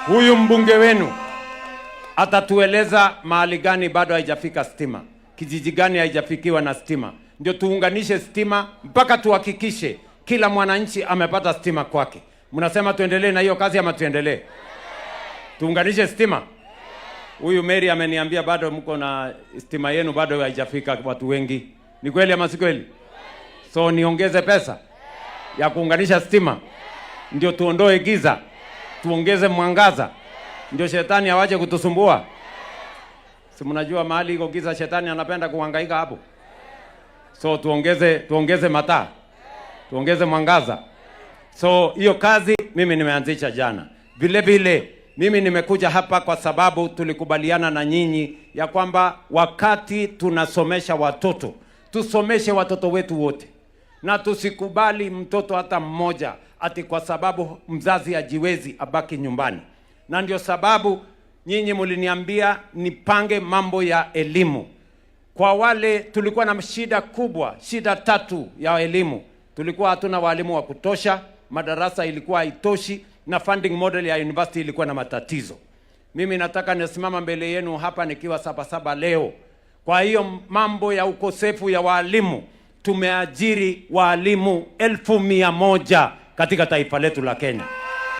Huyu mbunge wenu atatueleza mahali gani bado haijafika stima, kijiji gani haijafikiwa na stima, ndio tuunganishe stima mpaka tuhakikishe kila mwananchi amepata stima kwake. Mnasema tuendelee na hiyo kazi ama tuendelee? Tuunganishe stima. Huyu Mary ameniambia bado mko na stima yenu bado haijafika watu wengi. Ni kweli ama si kweli? So niongeze pesa ya kuunganisha stima ndio tuondoe giza, tuongeze mwangaza, ndio shetani awache kutusumbua. Si mnajua mahali iko giza shetani anapenda kuhangaika hapo. So tuongeze mataa, tuongeze mwangaza. So hiyo kazi mimi nimeanzisha jana. Vile vile mimi nimekuja hapa kwa sababu tulikubaliana na nyinyi ya kwamba wakati tunasomesha watoto, tusomeshe watoto wetu wote. Na tusikubali mtoto hata mmoja ati kwa sababu mzazi hajiwezi abaki nyumbani. Na ndio sababu nyinyi mliniambia nipange mambo ya elimu. Kwa wale tulikuwa na shida kubwa, shida tatu ya elimu. Tulikuwa hatuna walimu wa kutosha, madarasa ilikuwa haitoshi, na funding model ya university ilikuwa na matatizo. Mimi nataka nisimama mbele yenu hapa nikiwa Sabasaba leo. Kwa hiyo mambo ya ukosefu ya walimu, tumeajiri walimu 1,100 katika taifa letu la Kenya.